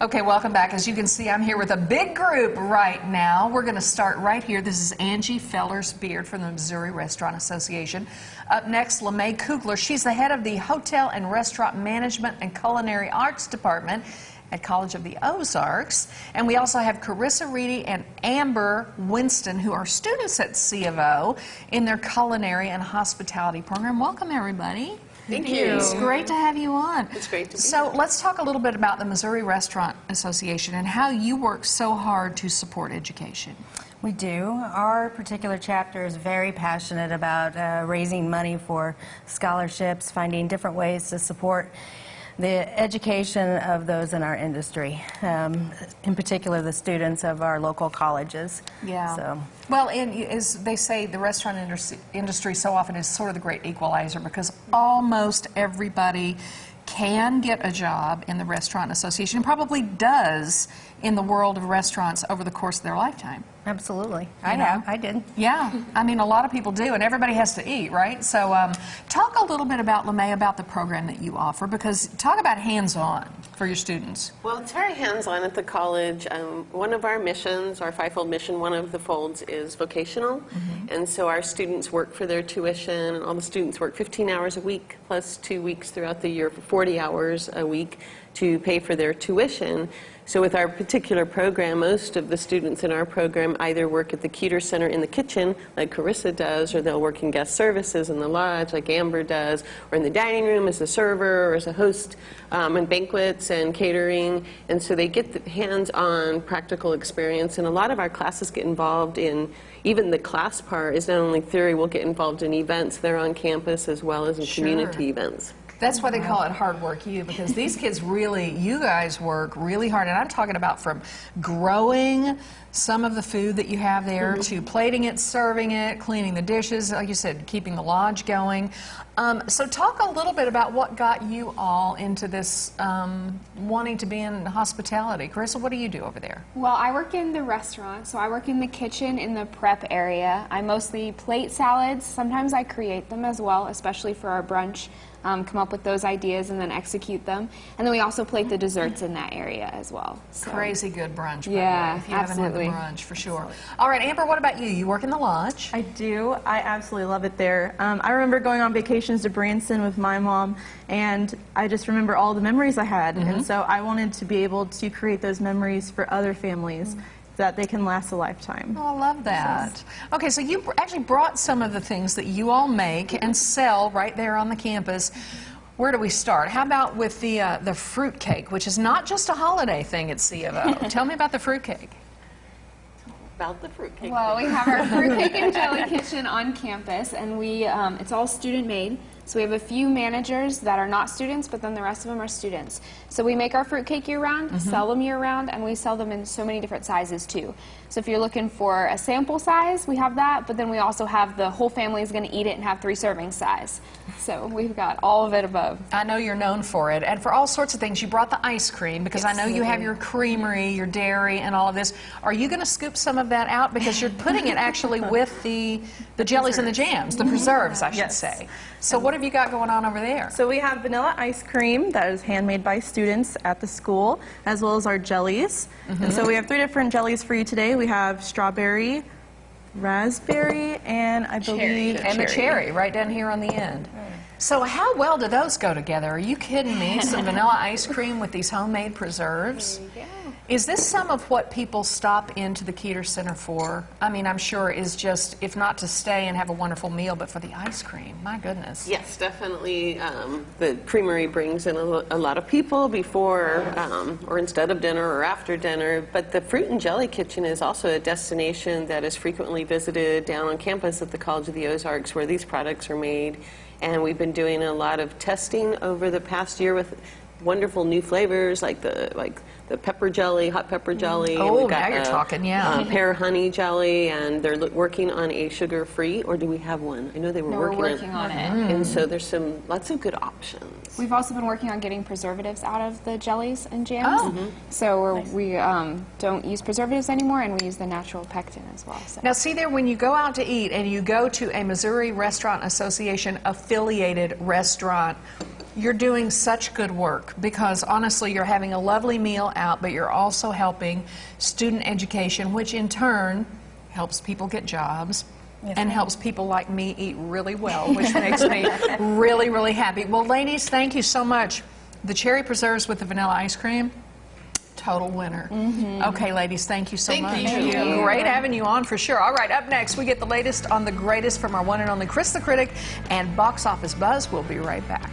Okay, welcome back. As you can see, I'm here with a big group right now. We're going to start right here. This is Angie Fellers-Beard from the Missouri Restaurant Association. Up next, LeMay Kugler. She's the head of the Hotel and Restaurant Management and Culinary Arts Department at College of the Ozarks. And we also have Carissa Reedy and Amber Winston, who are students at C of O in their culinary and hospitality program. Welcome, everybody. Thank you. It's great to have you on. It's great to be So here. let's talk a little bit about the Missouri Restaurant Association and how you work so hard to support education. We do. Our particular chapter is very passionate about raising money for scholarships, finding different ways to support the education of those in our industry, in particular the students of our local colleges. Yeah. So. Well, and as they say, the restaurant industry so often is sort of the great equalizer because almost everybody can get a job in the Restaurant Association and probably does in the world of restaurants over the course of their lifetime. Absolutely. I did. Yeah, I mean, a lot of people do, and everybody has to eat, right? So talk a little bit about, LeMay, about the program that you offer, because talk about hands-on for your students. Well, it's very hands-on at the college. One of our missions, our five-fold mission, one of the folds is vocational. And so our students work for their tuition. All the students work 15 hours a week, plus 2 weeks throughout the year for 40 hours a week to pay for their tuition. So with our particular program, most of the students in our program either work at the Keeter Center in the kitchen, like Carissa does, or they'll work in guest services in the lodge, like Amber does, or in the dining room as a server or as a host in banquets and catering. And so they get the hands-on practical experience. And a lot of our classes get involved in, even the class part is not only theory, we'll get involved in events there on campus as well as in community events. That's why they call it Hard Work U, because these kids really, you guys work really hard. And I'm talking about from growing some of the food that you have there to plating it, serving it, cleaning the dishes, like you said, keeping the lodge going. So talk a little bit about what got you all into this wanting to be in hospitality. Carissa, what do you do over there? Well, I work in the restaurant, so I work in the kitchen in the prep area. I mostly plate salads. Sometimes I create them as well, especially for our brunch. Come up with those ideas and then execute them. And then we also plate the desserts in that area as well. So. Crazy good brunch, by yeah, the way, if you absolutely. haven't had the brunch, for sure. All right, Amber, what about you? You work in the lodge. I do. I absolutely love it there. I remember going on vacations to Branson with my mom, and I just remember all the memories I had. And so I wanted to be able to create those memories for other families that they can last a lifetime. Oh, I love that. Okay, so you actually brought some of the things that you all make and sell right there on the campus. Where do we start? How about with the fruit cake, which is not just a holiday thing at C of O. Tell me about the fruit cake. About the fruitcake. Well, we have our fruitcake and jelly kitchen on campus, and it's all student made. So we have a few managers that are not students, but then the rest of them are students. So we make our fruitcake year-round, sell them year-round, and we sell them in so many different sizes too. So if you're looking for a sample size, we have that, but then we also have the whole family is going to eat it and have 3 serving size. So we've got all of it above. I know you're known for it, and for all sorts of things. You brought the ice cream, because Yes, I know you have your creamery, your dairy, and all of this. Are you going to scoop some of that out? Because you're putting it actually with the jellies and the jams, the preserves, I should Yes. say. So what have you got going on over there? So we have vanilla ice cream that is handmade by students at the school, as well as our jellies. And so we have 3 different jellies for you today. We have strawberry, raspberry, and I believe And the cherry right down here on the end. So how well do those go together? Are you kidding me? Some vanilla ice cream with these homemade preserves. Is this some of what people stop into the Keeter Center for? I mean, I'm sure is just, if not to stay and have a wonderful meal, but for the ice cream. My goodness. Yes, definitely. The creamery brings in a lot of people before or instead of dinner or after dinner. But the Fruit and Jelly Kitchen is also a destination that is frequently visited down on campus at the College of the Ozarks, where these products are made. And we've been doing a lot of testing over the past year with wonderful new flavors like the pepper jelly, hot pepper jelly. Oh, and we've got now you're talking, yeah. Pear honey jelly, and they're working on a sugar-free, or do we have one? I know they were No, working, we're working on it. And so there's lots of good options. We've also been working on getting preservatives out of the jellies and jams. So we don't use preservatives anymore, and we use the natural pectin as well. So. Now, see there, when you go out to eat and you go to a Missouri Restaurant Association affiliated restaurant, You're doing such good work because honestly you're having a lovely meal out, but you're also helping student education, which in turn helps people get jobs. Yes, and ma'am. helps people like me eat really well, which makes me really, really happy. Well, ladies, thank you so much. The cherry preserves with the vanilla ice cream, total winner. Okay, ladies, thank you so much. Thank you. Great having you on for sure. All right, up next, we get the latest on the greatest from our one and only Chris the Critic and Box Office Buzz. We'll be right back.